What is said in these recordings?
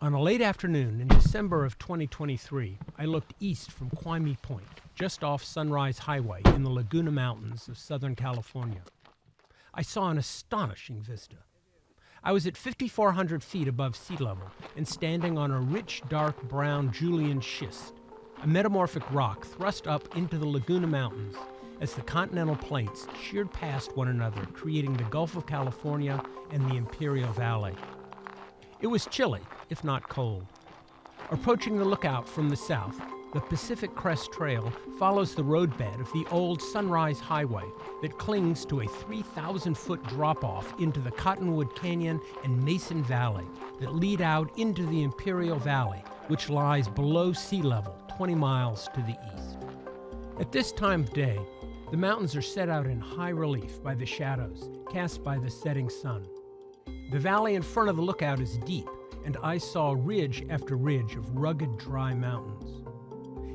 On a late afternoon in December of 2023, I looked east from Kwaaymii Point, just off Sunrise Highway in the Laguna Mountains of Southern California. I saw an astonishing vista. I was at 5,400 feet above sea level and standing on a rich, dark brown Julian schist, a metamorphic rock thrust up into the Laguna Mountains as the continental plates sheared past one another, creating the Gulf of California and the Imperial Valley. It was chilly, if not cold. Approaching the lookout from the south, the Pacific Crest Trail follows the roadbed of the old Sunrise Highway that clings to a 3,000-foot drop-off into the Cottonwood Canyon and Mason Valley that lead out into the Imperial Valley, which lies below sea level 20 miles to the east. At this time of day, the mountains are set out in high relief by the shadows cast by the setting sun. The valley in front of the lookout is deep, and I saw ridge after ridge of rugged, dry mountains.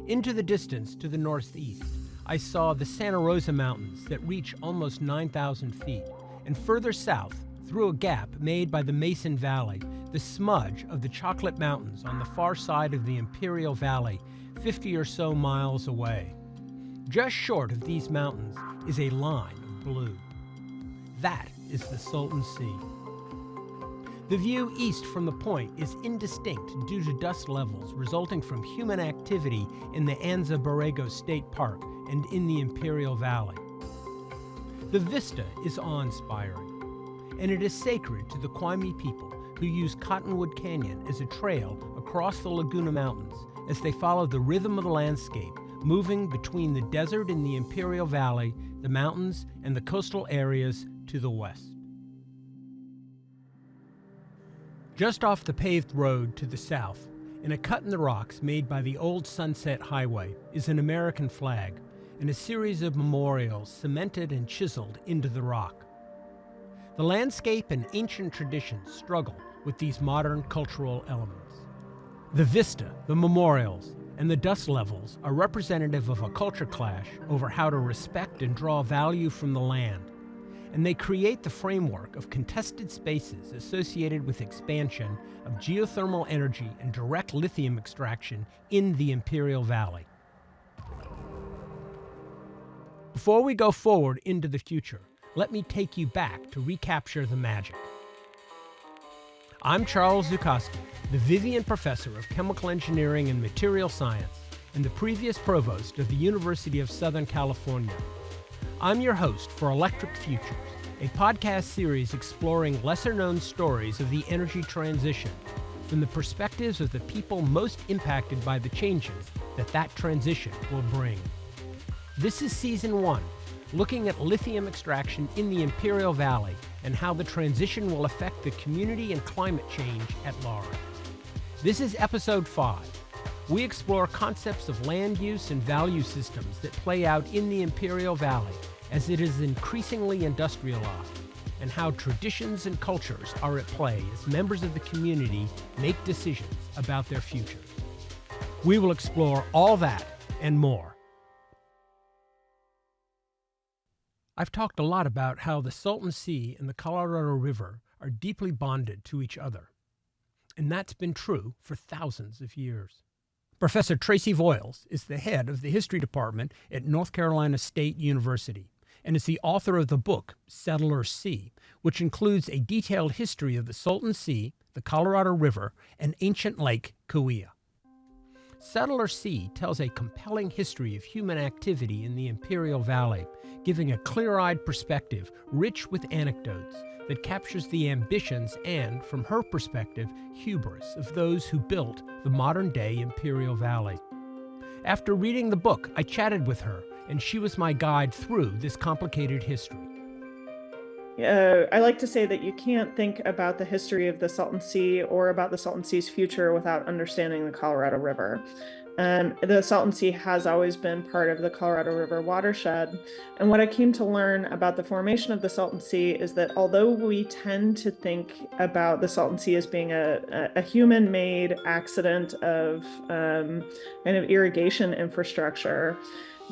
Into the distance to the northeast, I saw the Santa Rosa Mountains that reach almost 9,000 feet, and further south, through a gap made by the Mason Valley, the smudge of the Chocolate Mountains on the far side of the Imperial Valley, 50 or so miles away. Just short of these mountains is a line of blue. That is the Salton Sea. The view east from the point is indistinct due to dust levels resulting from human activity in the Anza Borrego State Park and in the Imperial Valley. The vista is awe-inspiring, and it is sacred to the Kwaaymii people who use Cottonwood Canyon as a trail across the Laguna Mountains as they follow the rhythm of the landscape, moving between the desert in the Imperial Valley, the mountains, and the coastal areas to the west. Just off the paved road to the south, in a cut in the rocks made by the old Sunset Highway, is an American flag and a series of memorials cemented and chiseled into the rock. The landscape and ancient traditions struggle with these modern cultural elements. The vista, the memorials, and the dust levels are representative of a culture clash over how to respect and draw value from the land, and they create the framework of contested spaces associated with expansion of geothermal energy and direct lithium extraction in the Imperial Valley. Before we go forward into the future, let me take you back to recapture the magic. I'm Charles Zukoski, the Vivian Professor of Chemical Engineering and Material Science and the previous Provost of the University of Southern California. I'm your host for Electric Futures, a podcast series exploring lesser-known stories of the energy transition from the perspectives of the people most impacted by the changes that transition will bring. This is Season 1, looking at lithium extraction in the Imperial Valley and how the transition will affect the community and climate change at large. This is Episode 5. We explore concepts of land use and value systems that play out in the Imperial Valley as it is increasingly industrialized, and how traditions and cultures are at play as members of the community make decisions about their futures. We will explore all that and more. I've talked a lot about how the Salton Sea and the Colorado River are deeply bonded to each other, and that's been true for thousands of years. Professor Tracy Voiles is the head of the history department at North Carolina State University and is the author of the book Settler Sea, which includes a detailed history of the Salton Sea, the Colorado River, and ancient Lake Kwaaymii. Settler Sea tells a compelling history of human activity in the Imperial Valley, giving a clear-eyed perspective rich with anecdotes that captures the ambitions and, from her perspective, hubris of those who built the modern-day Imperial Valley. After reading the book, I chatted with her, and she was my guide through this complicated history. I like to say that you can't think about the history of the Salton Sea or about the Salton Sea's future without understanding the Colorado River. The Salton Sea has always been part of the Colorado River watershed. And what I came to learn about the formation of the Salton Sea is that although we tend to think about the Salton Sea as being a human-made accident of kind of irrigation infrastructure,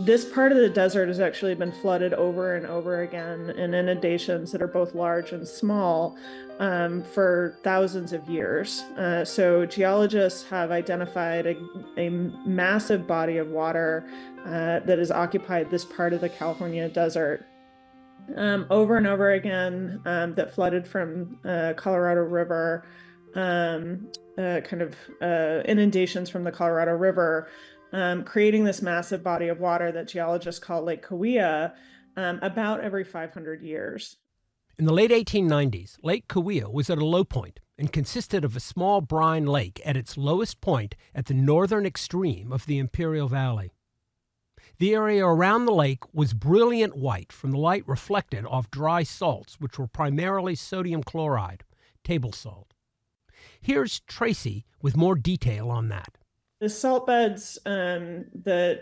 This part of the desert has actually been flooded over and over again in inundations that are both large and small for thousands of years. So geologists have identified a massive body of water that has occupied this part of the California desert over and over again, that flooded from Colorado River, inundations from the Colorado River, creating this massive body of water that geologists call Lake Kwaaymii about every 500 years. In the late 1890s, Lake Kwaaymii was at a low point and consisted of a small brine lake at its lowest point at the northern extreme of the Imperial Valley. The area around the lake was brilliant white from the light reflected off dry salts, which were primarily sodium chloride, table salt. Here's Tracy with more detail on that. The salt beds that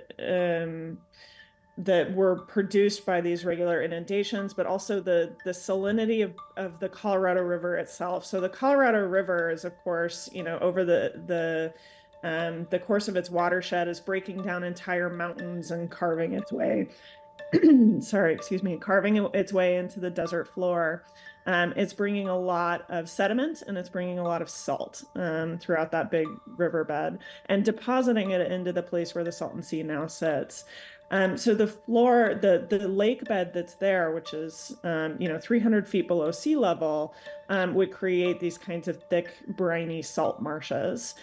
were produced by these regular inundations, but also the salinity of the Colorado River itself. So the Colorado River is, of course, over the course of its watershed is breaking down entire mountains and carving its way, carving its way into the desert floor. It's bringing a lot of sediment and it's bringing a lot of salt throughout that big riverbed and depositing it into the place where the Salton Sea now sits. So the floor, the lake bed that's there, which is 300 feet below sea level, would create these kinds of thick, briny salt marshes.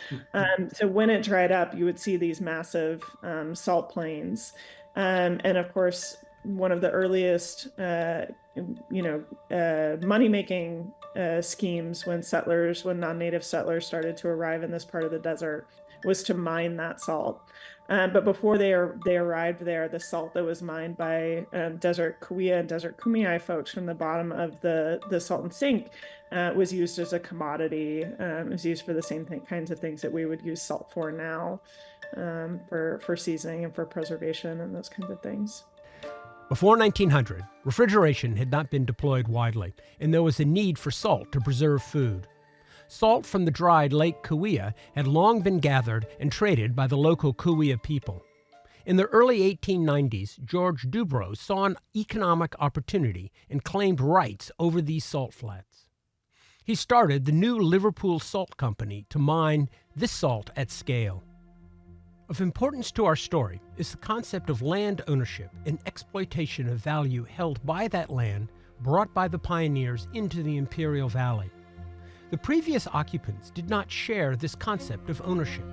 So when it dried up, you would see these massive salt plains. And of course, one of the earliest, money-making schemes when non-native settlers started to arrive in this part of the desert was to mine that salt. But before they arrived there, the salt that was mined by Desert Kwaaymii and Desert Kwaaymii folks from the bottom of the Salton Sink was used as a commodity. It was used for the same kinds of things that we would use salt for now, for seasoning and for preservation and those kinds of things. Before 1900, refrigeration had not been deployed widely, and there was a need for salt to preserve food. Salt from the dried Lake Kwaaymii had long been gathered and traded by the local Kwaaymii people. In the early 1890s, George Dubrow saw an economic opportunity and claimed rights over these salt flats. He started the new Liverpool Salt Company to mine this salt at scale. Of importance to our story is the concept of land ownership and exploitation of value held by that land brought by the pioneers into the Imperial Valley. The previous occupants did not share this concept of ownership.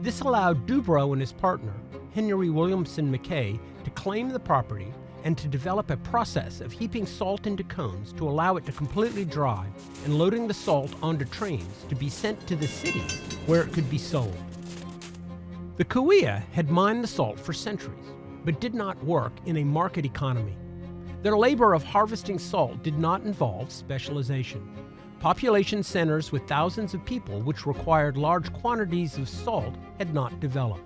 This allowed Dubrow and his partner, Henry Williamson Mackay, to claim the property and to develop a process of heaping salt into cones to allow it to completely dry and loading the salt onto trains to be sent to the cities where it could be sold. The Kwaaymii had mined the salt for centuries, but did not work in a market economy. Their labor of harvesting salt did not involve specialization. Population centers with thousands of people which required large quantities of salt had not developed.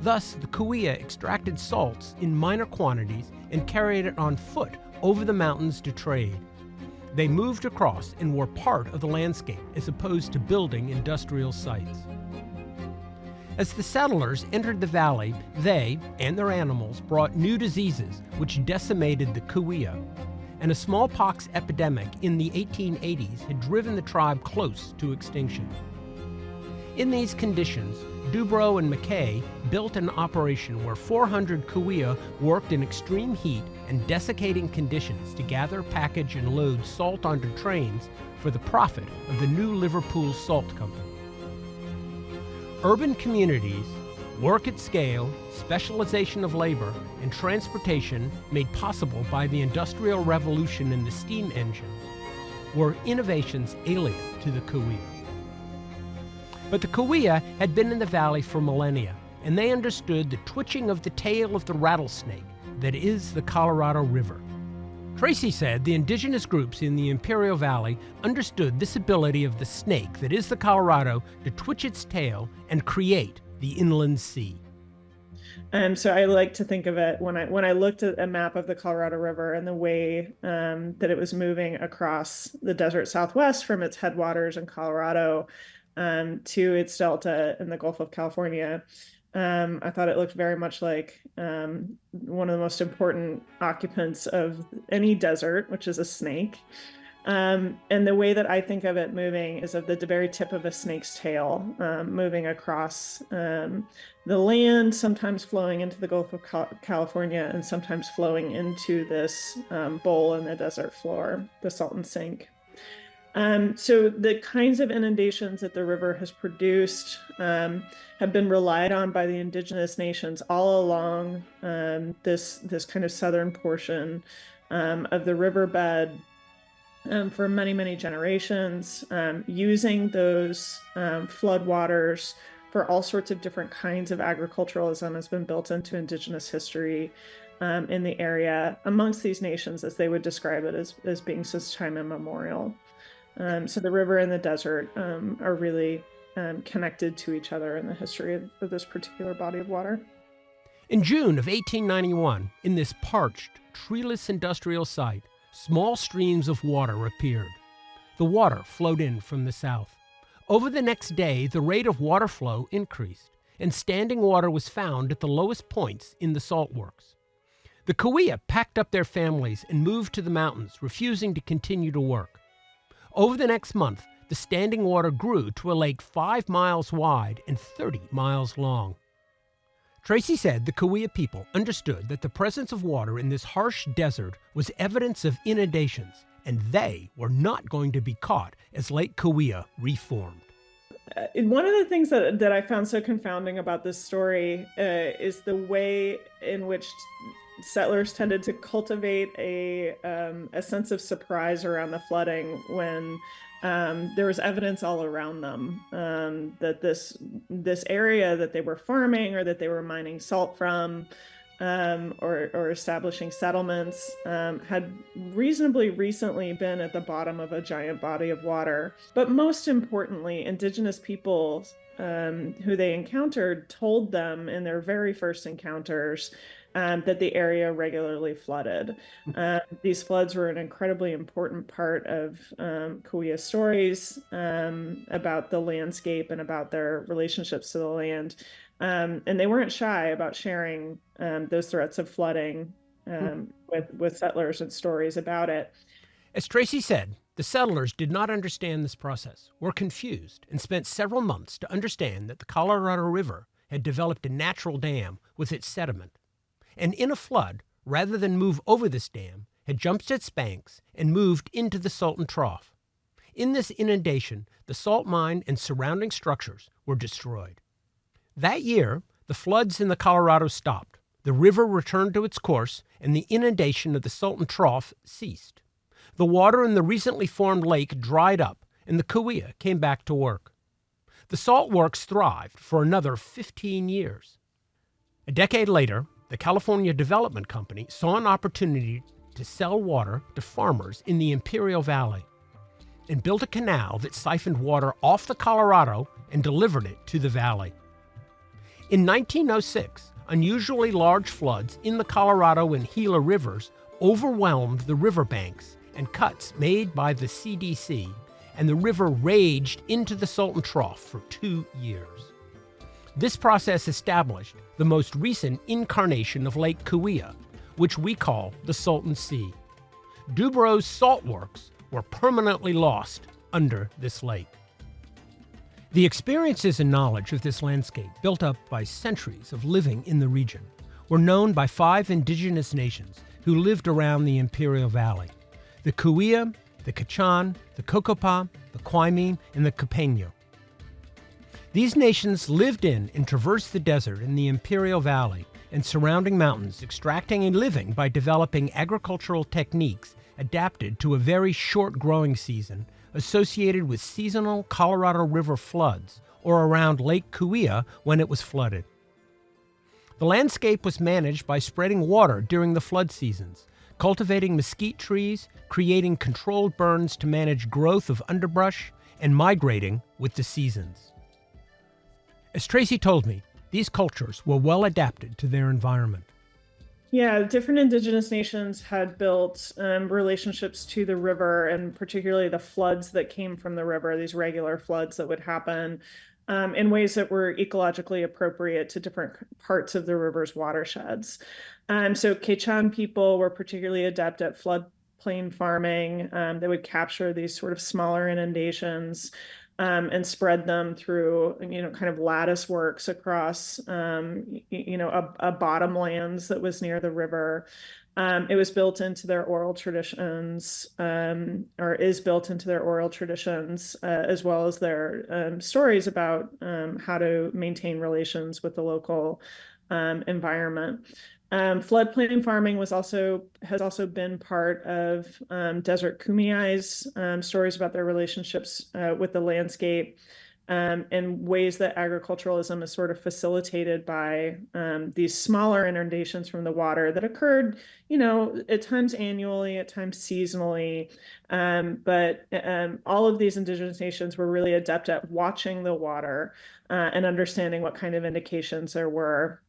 Thus, the Kwaaymii extracted salts in minor quantities and carried it on foot over the mountains to trade. They moved across and were part of the landscape as opposed to building industrial sites. As the settlers entered the valley, they and their animals brought new diseases which decimated the Kwaaymii, and a smallpox epidemic in the 1880s had driven the tribe close to extinction. In these conditions, Dubrow and Mackay built an operation where 400 Kwaaymii worked in extreme heat and desiccating conditions to gather, package, and load salt onto trains for the profit of the new Liverpool Salt Company. Urban communities, work at scale, specialization of labor, and transportation made possible by the Industrial Revolution and the steam engine were innovations alien to the Kwaaymii. But the Kwaaymii had been in the valley for millennia, and they understood the twitching of the tail of the rattlesnake that is the Colorado River. Tracy said the indigenous groups in the Imperial Valley understood this ability of the snake that is the Colorado to twitch its tail and create the inland sea. So I like to think of it when I looked at a map of the Colorado River and the way that it was moving across the desert Southwest from its headwaters in Colorado to its delta in the Gulf of California. I thought it looked very much like one of the most important occupants of any desert, which is a snake. And the way that I think of it moving is of the very tip of a snake's tail, moving across the land, sometimes flowing into the Gulf of California and sometimes flowing into this bowl in the desert floor, the Salton Sink. So the kinds of inundations that the river has produced have been relied on by the indigenous nations all along this kind of southern portion of the riverbed for many, many generations, using those floodwaters for all sorts of different kinds of agriculturalism has been built into indigenous history in the area amongst these nations, as they would describe it as being since time immemorial. So the river and the desert are really connected to each other in the history of this particular body of water. In June of 1891, in this parched, treeless industrial site, small streams of water appeared. The water flowed in from the south. Over the next day, the rate of water flow increased, and standing water was found at the lowest points in the salt works. The Kwaaymii packed up their families and moved to the mountains, refusing to continue to work. Over the next month, the standing water grew to a lake 5 miles wide and 30 miles long. Tracy said the Kwaaymii people understood that the presence of water in this harsh desert was evidence of inundations, and they were not going to be caught as Lake Kwaaymii reformed. One of the things that I found so confounding about this story is the way in which settlers tended to cultivate a sense of surprise around the flooding when there was evidence all around them that this area that they were farming or that they were mining salt from or establishing settlements had reasonably recently been at the bottom of a giant body of water. But most importantly, indigenous people who they encountered told them in their very first encounters that the area regularly flooded. These floods were an incredibly important part of Kwaaymii stories about the landscape and about their relationships to the land. And they weren't shy about sharing those threats of flooding with settlers and stories about it. As Tracy said, the settlers did not understand this process, were confused, and spent several months to understand that the Colorado River had developed a natural dam with its sediment, and in a flood, rather than move over this dam, had jumped its banks and moved into the Salton Trough. In this inundation, the salt mine and surrounding structures were destroyed. That year, the floods in the Colorado stopped, the river returned to its course, and the inundation of the Salton Trough ceased. The water in the recently formed lake dried up, and the Kwaaymii came back to work. The salt works thrived for another 15 years. A decade later, the California Development Company saw an opportunity to sell water to farmers in the Imperial Valley and built a canal that siphoned water off the Colorado and delivered it to the valley. In 1906, unusually large floods in the Colorado and Gila rivers overwhelmed the riverbanks and cuts made by the CDC, and the river raged into the Salton Trough for 2 years. This process established the most recent incarnation of Lake Kwaaymii, which we call the Salton Sea. Dubro's salt works were permanently lost under this lake. The experiences and knowledge of this landscape, built up by centuries of living in the region, were known by 5 indigenous nations who lived around the Imperial Valley: the Kwaaymii, the Kachan, the Kokopah, the Kwaaymii, and the Kwaaymii. These nations lived in and traversed the desert in the Imperial Valley and surrounding mountains, extracting a living by developing agricultural techniques adapted to a very short growing season associated with seasonal Colorado River floods or around Lake Kwaaymii when it was flooded. The landscape was managed by spreading water during the flood seasons, cultivating mesquite trees, creating controlled burns to manage growth of underbrush, and migrating with the seasons. As Tracy told me, these cultures were well adapted to their environment. Yeah, different indigenous nations had built relationships to the river, and particularly the floods that came from the river, these regular floods that would happen in ways that were ecologically appropriate to different parts of the river's watersheds. So Quechan people were particularly adept at floodplain farming. They would capture these sort of smaller inundations and spread them through, kind of lattice works across, a bottomlands that was near the river. It was built into their oral traditions, or is built into their oral traditions, as well as their stories about how to maintain relations with the local environment. Floodplain farming has also been part of Desert Kwaaymie's stories about their relationships with the landscape, and ways that agriculturalism is sort of facilitated by these smaller inundations from the water that occurred, at times annually, at times seasonally. But all of these indigenous nations were really adept at watching the water and understanding what kind of indications there were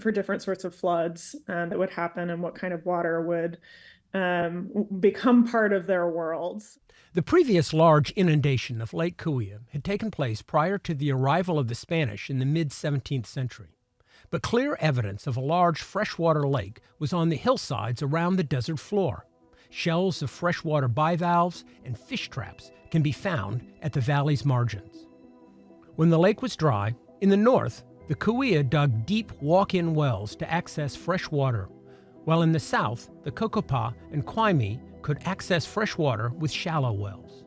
for different sorts of floods that would happen and what kind of water would become part of their worlds. The previous large inundation of Lake Kwaaymii had taken place prior to the arrival of the Spanish in the mid-17th century. But clear evidence of a large freshwater lake was on the hillsides around the desert floor. Shells of freshwater bivalves and fish traps can be found at the valley's margins. When the lake was dry, in the north, the Kwaaymii dug deep walk-in wells to access fresh water, while in the south, the Kokopah and Kwaaymii could access fresh water with shallow wells.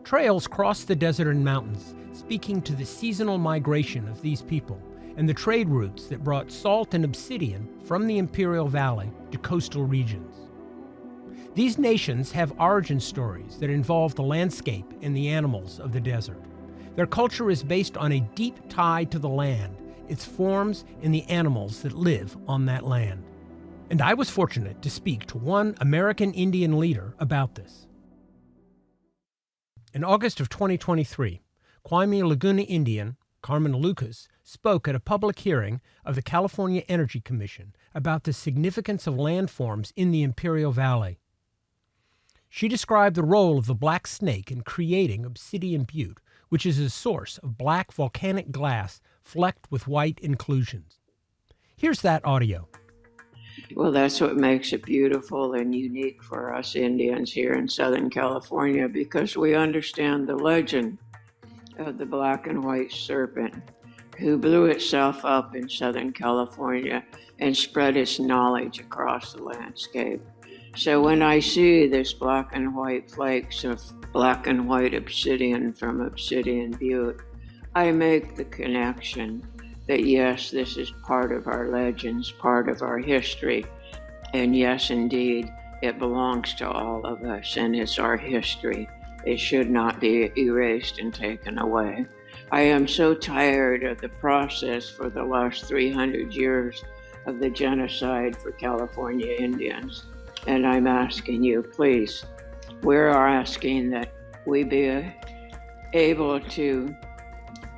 Trails crossed the desert and mountains, speaking to the seasonal migration of these people and the trade routes that brought salt and obsidian from the Imperial Valley to coastal regions. These nations have origin stories that involve the landscape and the animals of the desert. Their culture is based on a deep tie to the land, its forms, and the animals that live on that land. And I was fortunate to speak to one American Indian leader about this. In August of 2023, Kwaaymii Laguna Indian Carmen Lucas spoke at a public hearing of the California Energy Commission about the significance of landforms in the Imperial Valley. She described the role of the black snake in creating Obsidian Butte, which is a source of black volcanic glass flecked with white inclusions. Here's that audio. Well, that's what makes it beautiful and unique for us Indians here in Southern California, because we understand the legend of the black and white serpent who blew itself up in Southern California and spread its knowledge across the landscape. So when I see this black and white flakes of black and white obsidian from Obsidian Butte, I make the connection that yes, this is part of our legends, part of our history. And yes, indeed, it belongs to all of us and it's our history. It should not be erased and taken away. I am so tired of the process for the last 300 years of the genocide for California Indians. And I'm asking you, please, we're asking that we be able to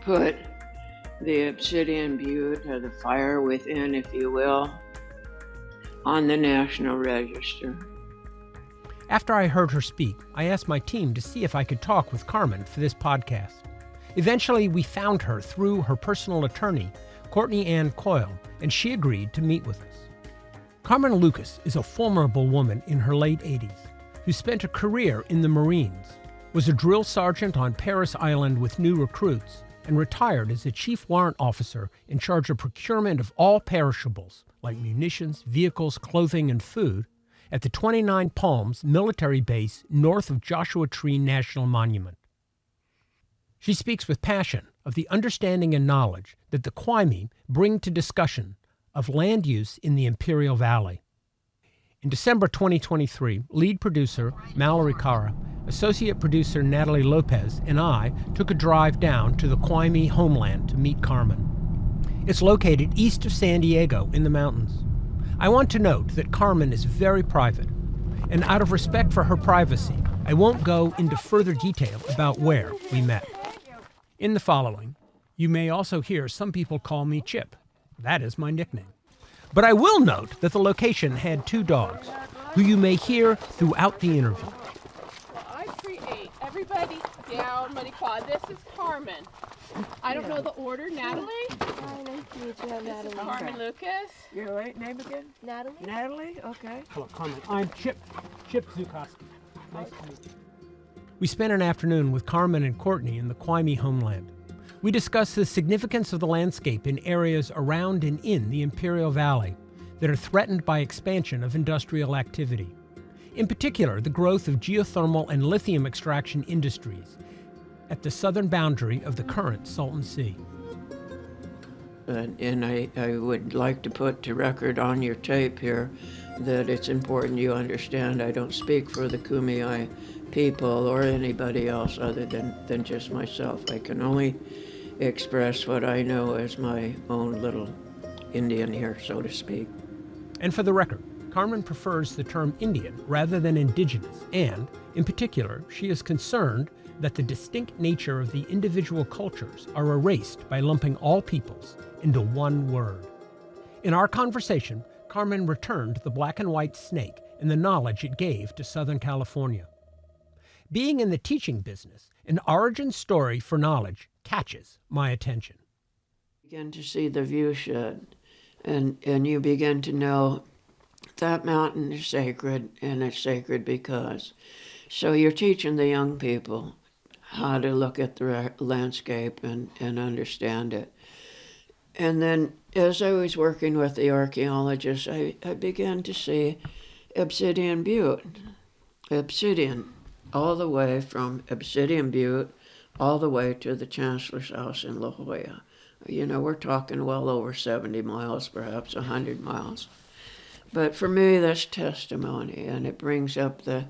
put the Obsidian Butte, or the fire within, if you will, on the National Register. After I heard her speak, I asked my team to see if I could talk with Carmen for this podcast. Eventually, we found her through her personal attorney, Courtney Ann Coyle, and she agreed to meet with us. Carmen Lucas is a formidable woman in her late 80s who spent a career in the Marines, was a drill sergeant on Parris Island with new recruits, and retired as a chief warrant officer in charge of procurement of all perishables, like munitions, vehicles, clothing, and food, at the 29 Palms military base north of Joshua Tree National Monument. She speaks with passion of the understanding and knowledge that the Kwaaymii bring to discussion of land use in the Imperial Valley. In December 2023, lead producer Mallory Carra, associate producer Natalie Lopez, and I took a drive down to the Kwaaymii homeland to meet Carmen. It's located east of San Diego in the mountains. I want to note that Carmen is very private, and out of respect for her privacy, I won't go into further detail about where we met. In the following, you may also hear some people call me Chip. That is my nickname. But I will note that the location had 2 dogs, who you may hear throughout the interview. Well, I create everybody down Money Quad. This is Carmen. I don't know the order. Natalie? Hi, nice to meet you. I'm Natalie. Carmen Lucas? Your right name again? Natalie? Natalie? Okay. Hello, Carmen. I'm Chip Zukoski. Nice to meet you. We spent an afternoon with Carmen and Courtney in the Kwaaymii homeland. We discussed the significance of the landscape in areas around and in the Imperial Valley that are threatened by expansion of industrial activity. In particular, the growth of geothermal and lithium extraction industries at the southern boundary of the current Salton Sea. And I would like to put to record on your tape here that it's important you understand I don't speak for the Kwaaymii people or anybody else other than just myself. I can only express what I know as my own little Indian here, so to speak. And for the record, Carmen prefers the term Indian rather than indigenous, and, in particular, she is concerned that the distinct nature of the individual cultures are erased by lumping all peoples into one word. In our conversation, Carmen returned the black and white snake and the knowledge it gave to Southern California. Being in the teaching business, an origin story for knowledge catches my attention. You begin to see the view shed, and you begin to know that mountain is sacred, and it's sacred because. So you're teaching the young people how to look at the landscape and understand it. And then as I was working with the archaeologists, I began to see Obsidian Butte. Obsidian, all the way from Obsidian Butte all the way to the Chancellor's House in La Jolla. You know, we're talking well over 70 miles, perhaps 100 miles. But for me, that's testimony, and it brings up the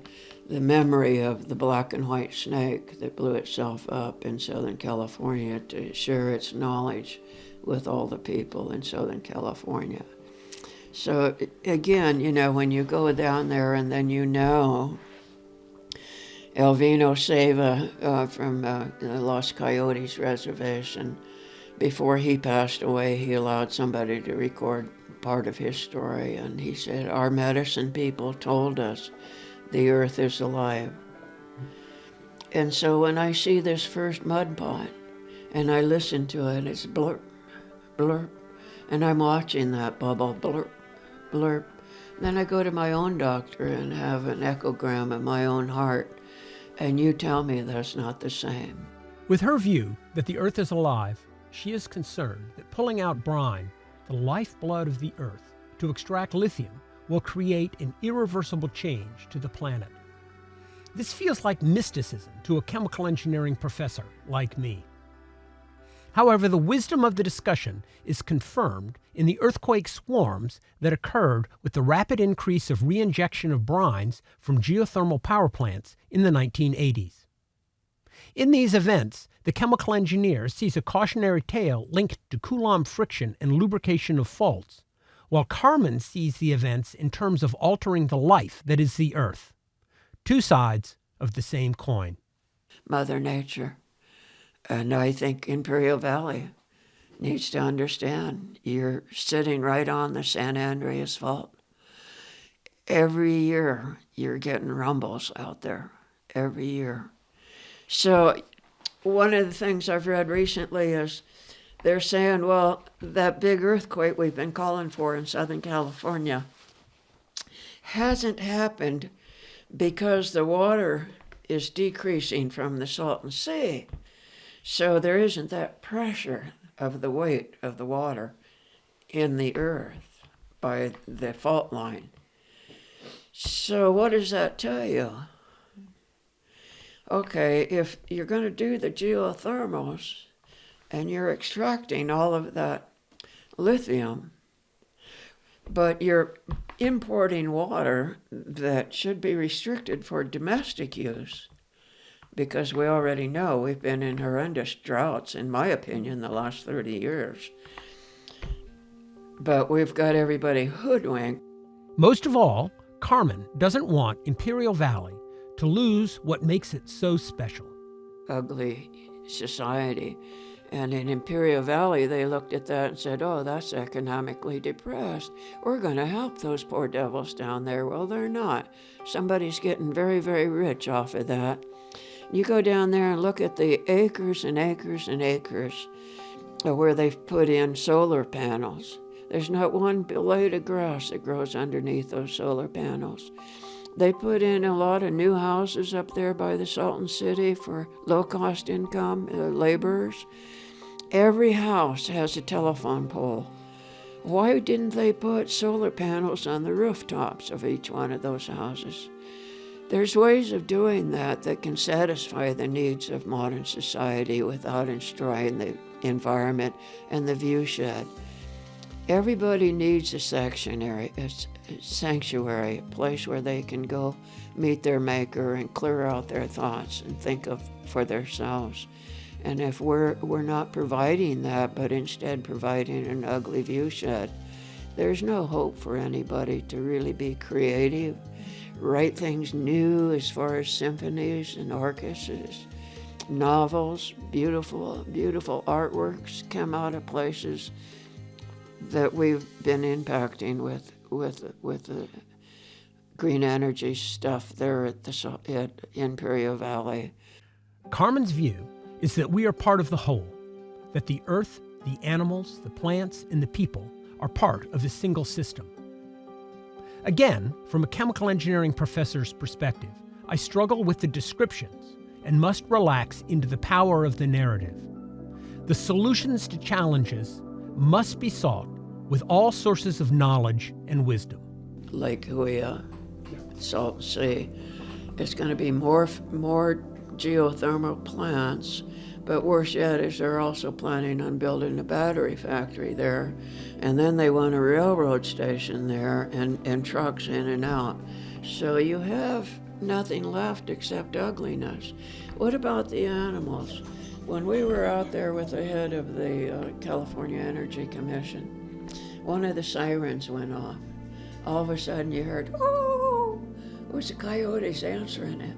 memory of the black and white snake that blew itself up in Southern California to share its knowledge with all the people in Southern California. So again, you know, when you go down there and then you know Elvino Seva from the Los Coyotes Reservation, before he passed away, he allowed somebody to record part of his story, and he said, our medicine people told us the earth is alive. And so when I see this first mud pot, and I listen to it, it's blurp, blurp, and I'm watching that bubble, blurp, blurp. Then I go to my own doctor and have an echogram of my own heart, and you tell me that's not the same. With her view that the earth is alive, she is concerned that pulling out brine, the lifeblood of the earth, to extract lithium will create an irreversible change to the planet. This feels like mysticism to a chemical engineering professor like me. However, the wisdom of the discussion is confirmed in the earthquake swarms that occurred with the rapid increase of reinjection of brines from geothermal power plants in the 1980s. In these events, the chemical engineer sees a cautionary tale linked to Coulomb friction and lubrication of faults, while Carmen sees the events in terms of altering the life that is the earth. Two sides of the same coin. Mother Nature. And I think Imperial Valley needs to understand you're sitting right on the San Andreas Fault. Every year you're getting rumbles out there, every year. So one of the things I've read recently is they're saying, well, that big earthquake we've been calling for in Southern California hasn't happened because the water is decreasing from the Salton Sea. So there isn't that pressure of the weight of the water in the earth by the fault line. So what does that tell you? Okay, if you're going to do the geothermals and you're extracting all of that lithium, but you're importing water that should be restricted for domestic use, because we already know we've been in horrendous droughts, in my opinion, the last 30 years. But we've got everybody hoodwinked. Most of all, Carmen doesn't want Imperial Valley to lose what makes it so special. Ugly society. And in Imperial Valley, they looked at that and said, oh, that's economically depressed. We're going to help those poor devils down there. Well, they're not. Somebody's getting very, very rich off of that. You go down there and look at the acres and acres and acres where they've put in solar panels. There's not one blade of grass that grows underneath those solar panels. They put in a lot of new houses up there by the Salton City for low-cost income laborers. Every house has a telephone pole. Why didn't they put solar panels on the rooftops of each one of those houses? There's ways of doing that that can satisfy the needs of modern society without destroying the environment and the view shed. Everybody needs a sanctuary, a place where they can go meet their maker and clear out their thoughts and think of for themselves. And if we're not providing that, but instead providing an ugly view shed, there's no hope for anybody to really be creative, write things new as far as symphonies and orchestras, novels, beautiful, beautiful artworks come out of places that we've been impacting with the green energy stuff there at Imperial Valley. Carmen's view is that we are part of the whole, that the earth, the animals, the plants, and the people are part of a single system. Again, from a chemical engineering professor's perspective, I struggle with the descriptions and must relax into the power of the narrative. The solutions to challenges must be sought with all sources of knowledge and wisdom. Lake Huia, Salton Sea, it's going to be more geothermal plants, but worse yet is they're also planning on building a battery factory there, and then they want a railroad station there and trucks in and out. So you have nothing left except ugliness. What about the animals? When we were out there with the head of the California Energy Commission, one of the sirens went off. All of a sudden you heard, oh, it was the coyotes answering it.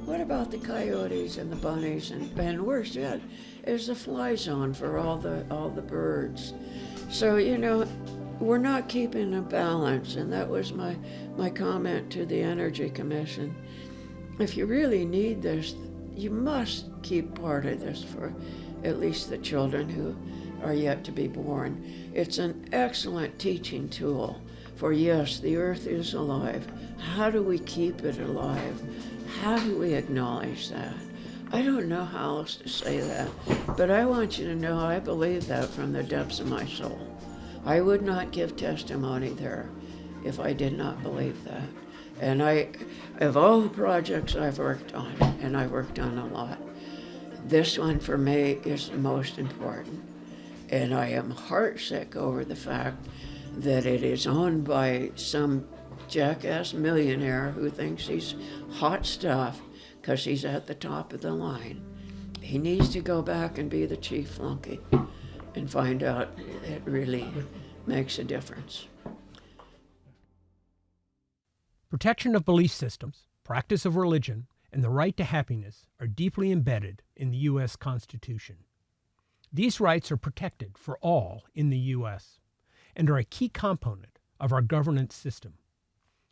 What about the coyotes and the bunnies and worse yet is the fly zone for all the birds. So, we're not keeping a balance, and that was my comment to the Energy Commission. If you really need this, you must keep part of this for at least the children who are yet to be born. It's an excellent teaching tool for, yes, the earth is alive. How do we keep it alive? How do we acknowledge that? I don't know how else to say that, but I want you to know I believe that from the depths of my soul. I would not give testimony there if I did not believe that. And of all the projects I've worked on, and I've worked on a lot, this one for me is the most important. And I am heartsick over the fact that it is owned by some jackass millionaire who thinks he's hot stuff because he's at the top of the line. He needs to go back and be the chief flunky and find out it really makes a difference. Protection of belief systems, practice of religion, and the right to happiness are deeply embedded in the U.S. Constitution. These rights are protected for all in the U.S. and are a key component of our governance system.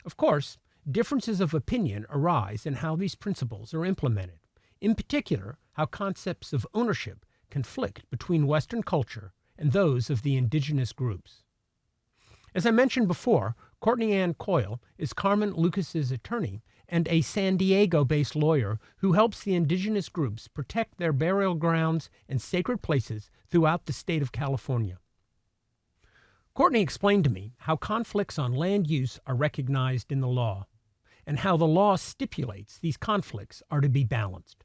Of course, differences of opinion arise in how these principles are implemented, in particular, how concepts of ownership conflict between Western culture and those of the indigenous groups. As I mentioned before, Courtney Ann Coyle is Carmen Lucas's attorney and a San Diego-based lawyer who helps the indigenous groups protect their burial grounds and sacred places throughout the state of California. Courtney explained to me how conflicts on land use are recognized in the law, and how the law stipulates these conflicts are to be balanced.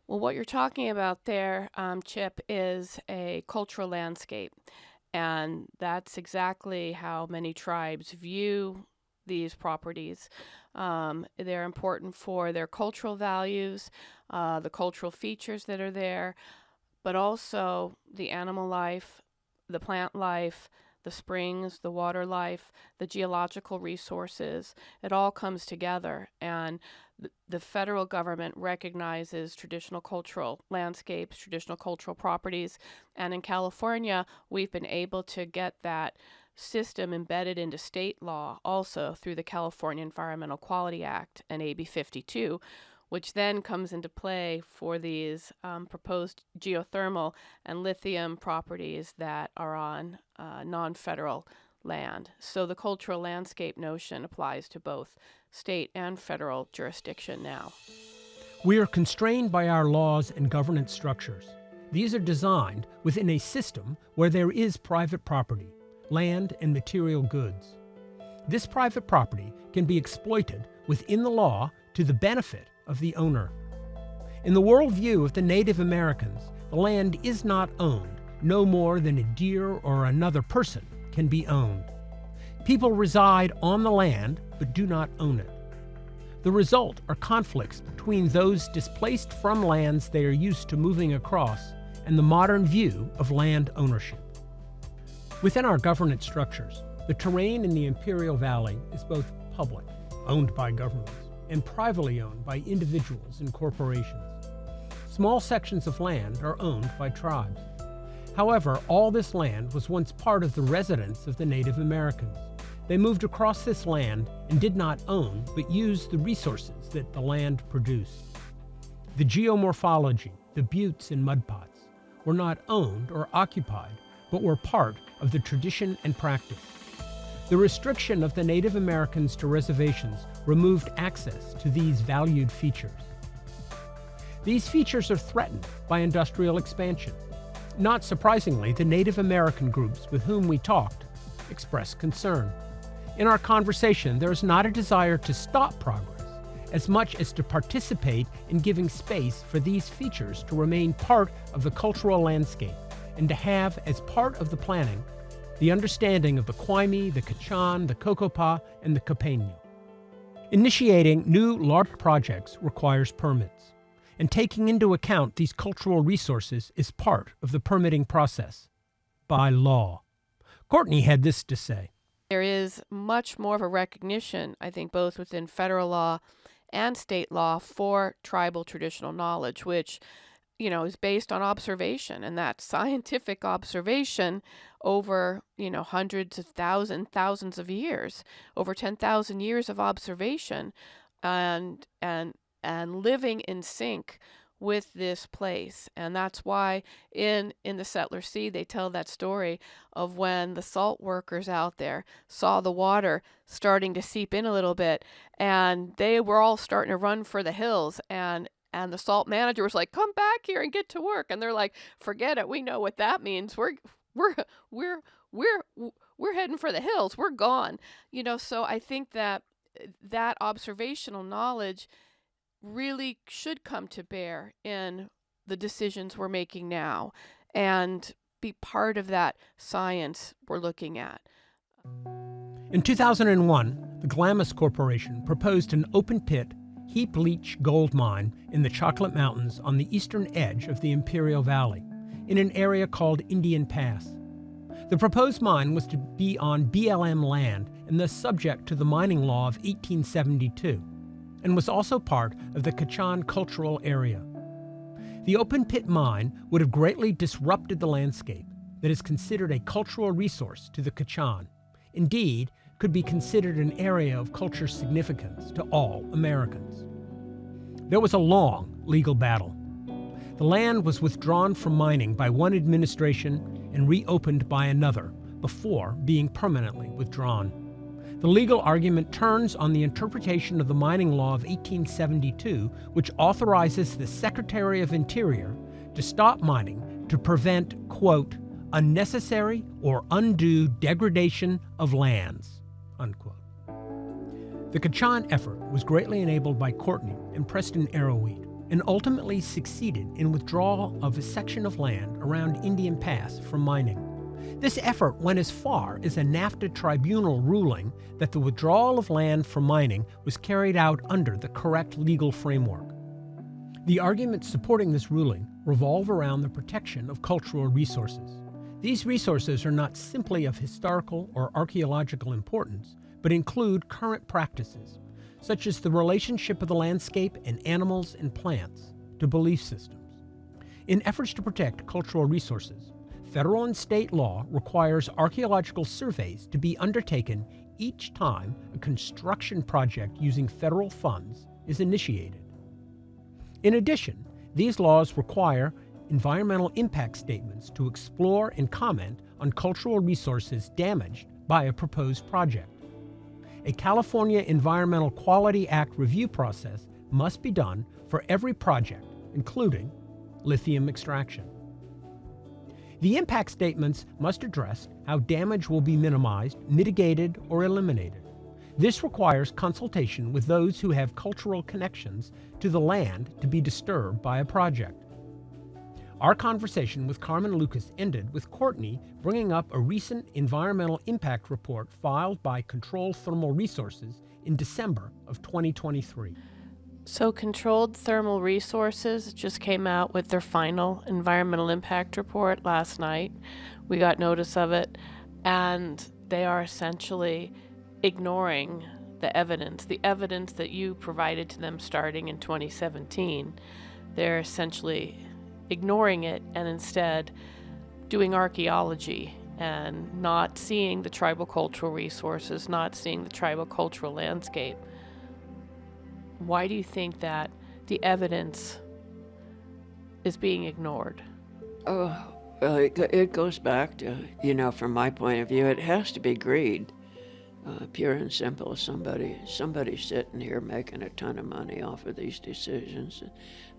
Well, what you're talking about there, Chip, is a cultural landscape. And that's exactly how many tribes view these properties. They're important for their cultural values, the cultural features that are there, but also the animal life, the plant life, the springs, the water life, the geological resources. It all comes together. And the federal government recognizes traditional cultural landscapes, traditional cultural properties. And in California, we've been able to get that system embedded into state law also through the California Environmental Quality Act and AB 52, which then comes into play for these proposed geothermal and lithium properties that are on non-federal land. So the cultural landscape notion applies to both state and federal jurisdiction now. We are constrained by our laws and governance structures. These are designed within a system where there is private property, land and material goods. This private property can be exploited within the law to the benefit of the owner. In the worldview of the Native Americans, the land is not owned, no more than a deer or another person can be owned. People reside on the land but do not own it. The result are conflicts between those displaced from lands they are used to moving across and the modern view of land ownership. Within our governance structures, the terrain in the Imperial Valley is both public, owned by governments, and privately owned by individuals and corporations. Small sections of land are owned by tribes. However, all this land was once part of the residence of the Native Americans. They moved across this land and did not own, but used the resources that the land produced. The geomorphology, the buttes and mudpots, were not owned or occupied, but were part of the tradition and practice. The restriction of the Native Americans to reservations removed access to these valued features. These features are threatened by industrial expansion. Not surprisingly, the Native American groups with whom we talked expressed concern. In our conversation, there is not a desire to stop progress as much as to participate in giving space for these features to remain part of the cultural landscape and to have, as part of the planning, the understanding of the Kwaaymii, the Kachan, the Kokopah, and the Kwaaymii. Initiating new large projects requires permits, and taking into account these cultural resources is part of the permitting process, by law. Courtney had this to say. There is much more of a recognition, I think, both within federal law and state law for tribal traditional knowledge, which, is based on observation, and that scientific observation over, hundreds of thousands of years, over 10,000 years of observation, and living in sync with this place. And that's why in the Settler Sea, they tell that story of when the salt workers out there saw the water starting to seep in a little bit, and they were all starting to run for the hills, and the salt manager was like, "Come back here and get to work." And they're like, "Forget it. We know what that means. We're heading for the hills. We're gone." So I think that observational knowledge really should come to bear in the decisions we're making now and be part of that science we're looking at. In 2001, the Glamis Corporation proposed an open-pit, heap leach gold mine in the Chocolate Mountains on the eastern edge of the Imperial Valley, in an area called Indian Pass. The proposed mine was to be on BLM land and thus subject to the mining law of 1872, and was also part of the Kachan cultural area. The open-pit mine would have greatly disrupted the landscape that is considered a cultural resource to the Kachan. Indeed, could be considered an area of culture significance to all Americans. There was a long legal battle. The land was withdrawn from mining by one administration and reopened by another before being permanently withdrawn. The legal argument turns on the interpretation of the mining law of 1872, which authorizes the Secretary of Interior to stop mining to prevent, quote, unnecessary or undue degradation of lands, unquote. The Kachan effort was greatly enabled by Courtney and Preston Arrowwheat, and ultimately succeeded in withdrawal of a section of land around Indian Pass from mining. This effort went as far as a NAFTA tribunal ruling that the withdrawal of land from mining was carried out under the correct legal framework. The arguments supporting this ruling revolve around the protection of cultural resources. These resources are not simply of historical or archaeological importance, but include current practices, such as the relationship of the landscape and animals and plants to belief systems. In efforts to protect cultural resources, federal and state law requires archaeological surveys to be undertaken each time a construction project using federal funds is initiated. In addition, these laws require environmental impact statements to explore and comment on cultural resources damaged by a proposed project. A California Environmental Quality Act review process must be done for every project, including lithium extraction. The impact statements must address how damage will be minimized, mitigated, or eliminated. This requires consultation with those who have cultural connections to the land to be disturbed by a project. Our conversation with Carmen Lucas ended with Courtney bringing up a recent environmental impact report filed by Controlled Thermal Resources in December of 2023. So Controlled Thermal Resources just came out with their final environmental impact report last night. We got notice of it, and they are essentially ignoring the evidence that you provided to them starting in 2017. They're essentially ignoring it and instead doing archaeology and not seeing the tribal cultural resources, not seeing the tribal cultural landscape. Why do you think that the evidence is being ignored? Oh, well, it goes back to, from my point of view, it has to be greed. Pure and simple. Somebody's sitting here making a ton of money off of these decisions.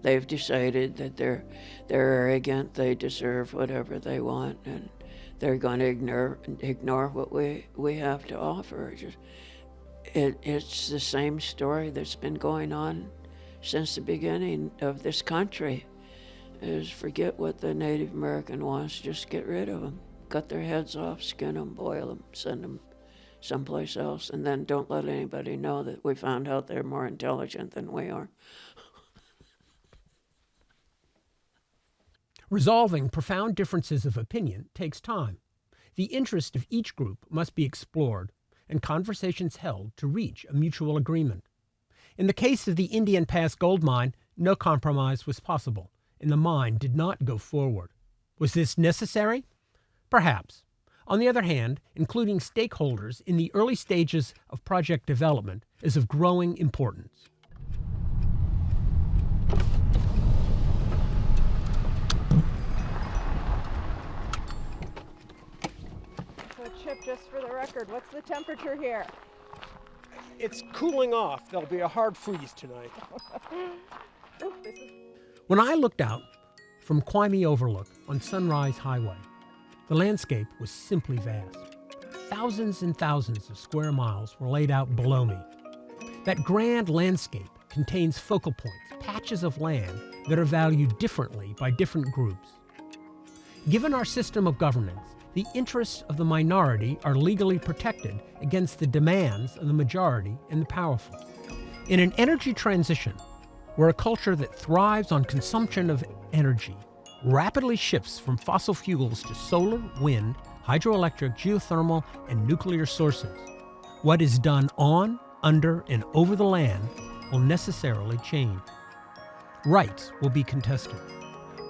They've decided that they're arrogant, they deserve whatever they want, and they're going to ignore what we have to offer. It's the same story that's been going on since the beginning of this country. Is forget what the Native American wants, just get rid of them, cut their heads off, skin them, boil them, send them someplace else, and then don't let anybody know that we found out they're more intelligent than we are. Resolving profound differences of opinion takes time. The interest of each group must be explored and conversations held to reach a mutual agreement. In the case of the Indian Pass gold mine, no compromise was possible, and the mine did not go forward. Was this necessary? Perhaps. On the other hand, including stakeholders in the early stages of project development is of growing importance. So Chip, just for the record, what's the temperature here? It's cooling off. There'll be a hard freeze tonight. Ooh, this is... When I looked out from Kwaaymii Overlook on Sunrise Highway, the landscape was simply vast. Thousands and thousands of square miles were laid out below me. That grand landscape contains focal points, patches of land that are valued differently by different groups. Given our system of governance, the interests of the minority are legally protected against the demands of the majority and the powerful. In an energy transition, where a culture that thrives on consumption of energy rapidly shifts from fossil fuels to solar, wind, hydroelectric, geothermal, and nuclear sources, what is done on, under, and over the land will necessarily change. Rights will be contested.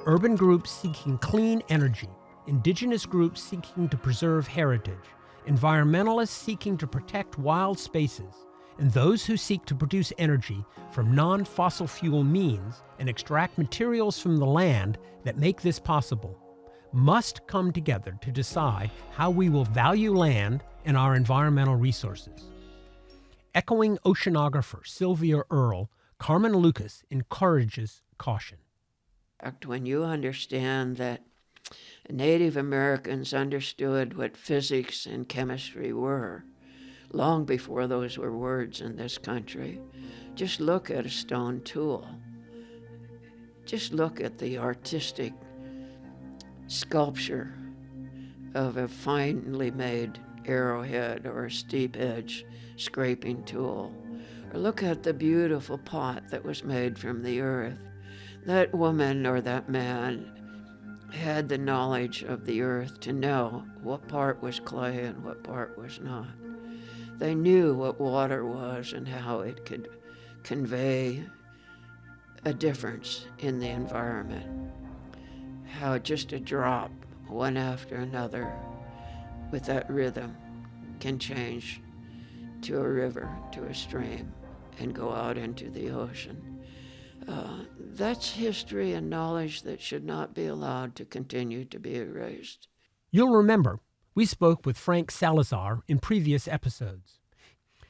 Urban groups seeking clean energy, indigenous groups seeking to preserve heritage, environmentalists seeking to protect wild spaces, and those who seek to produce energy from non-fossil fuel means and extract materials from the land that make this possible must come together to decide how we will value land and our environmental resources. Echoing oceanographer Sylvia Earle, Carmen Lucas encourages caution. When you understand that Native Americans understood what physics and chemistry were, long before those were words in this country, just look at a stone tool. Just look at the artistic sculpture of a finely made arrowhead or a steep edge scraping tool. Or look at the beautiful pot that was made from the earth. That woman or that man had the knowledge of the earth to know what part was clay and what part was not. They knew what water was and how it could convey a difference in the environment. How just a drop, one after another, with that rhythm, can change to a river, to a stream, and go out into the ocean. That's history and knowledge that should not be allowed to continue to be erased. You'll remember, we spoke with Frank Salazar in previous episodes.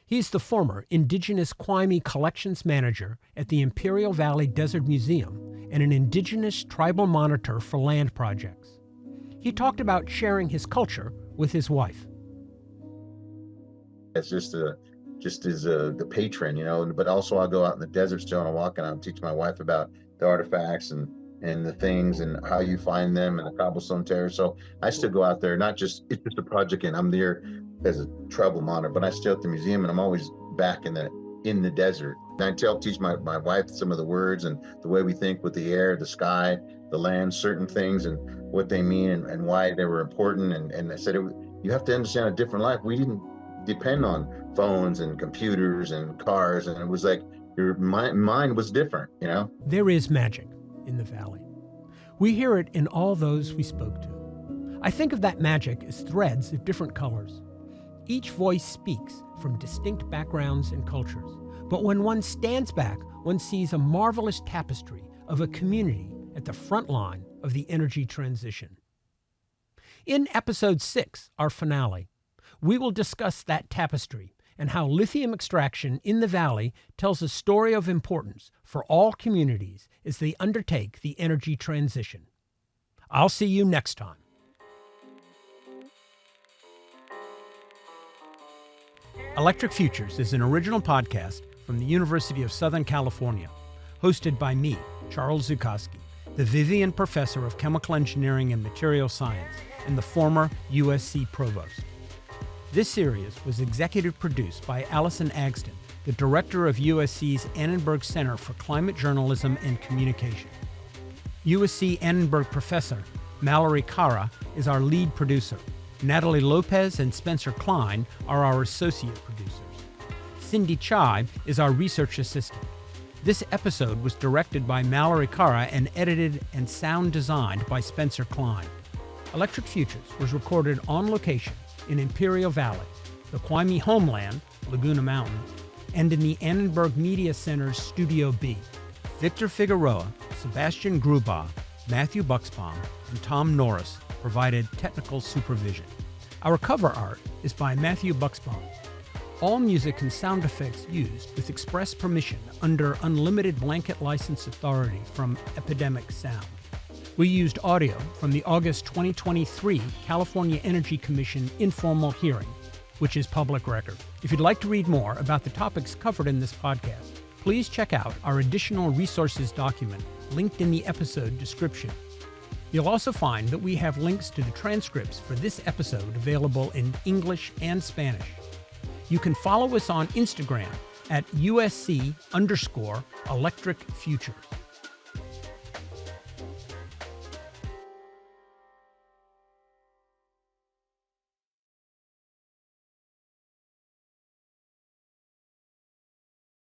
He's the former Indigenous Kwaaymii Collections Manager at the Imperial Valley Desert Museum and an Indigenous tribal monitor for land projects. He talked about sharing his culture with his wife. It's just as the patron, but also I'll go out in the desert still and I'll walk and I'll teach my wife about the artifacts and the things and how you find them and the cobblestone terrace. So I still go out there, it's just a project and I'm there as a tribal monitor, but I stay at the museum and I'm always back in the desert. And I teach my wife some of the words and the way we think with the air, the sky, the land, certain things and what they mean and why they were important. And I said, you have to understand a different life. We didn't depend on phones and computers and cars. And it was like your mind was different, There is magic in the valley. We hear it in all those we spoke to. I think of that magic as threads of different colors. Each voice speaks from distinct backgrounds and cultures. But when one stands back, one sees a marvelous tapestry of a community at the front line of the energy transition. In episode 6, our finale, we will discuss that tapestry and how lithium extraction in the valley tells a story of importance for all communities as they undertake the energy transition. I'll see you next time. Electric Futures is an original podcast from the University of Southern California, hosted by me, Charles Zukoski, the Vivian Professor of Chemical Engineering and Material Science and the former USC Provost. This series was executive produced by Allison Agsten, the director of USC's Annenberg Center for Climate Journalism and Communication. USC Annenberg professor Mallory Carra is our lead producer. Natalie Lopez and Spencer Cline are our associate producers. Cindy Chai is our research assistant. This episode was directed by Mallory Carra and edited and sound designed by Spencer Cline. Electric Futures was recorded on location in Imperial Valley, the Kwaaymii homeland, Laguna Mountain, and in the Annenberg Media Center's Studio B. Victor Figueroa, Sebastian Grubaugh, Matthew Buxbaum, and Tom Norris provided technical supervision. Our cover art is by Matthew Buxbaum. All music and sound effects used with express permission under unlimited blanket license authority from Epidemic Sound. We used audio from the August 2023 California Energy Commission informal hearing, which is public record. If you'd like to read more about the topics covered in this podcast, please check out our additional resources document linked in the episode description. You'll also find that we have links to the transcripts for this episode available in English and Spanish. You can follow us on Instagram at USC_Electric Futures.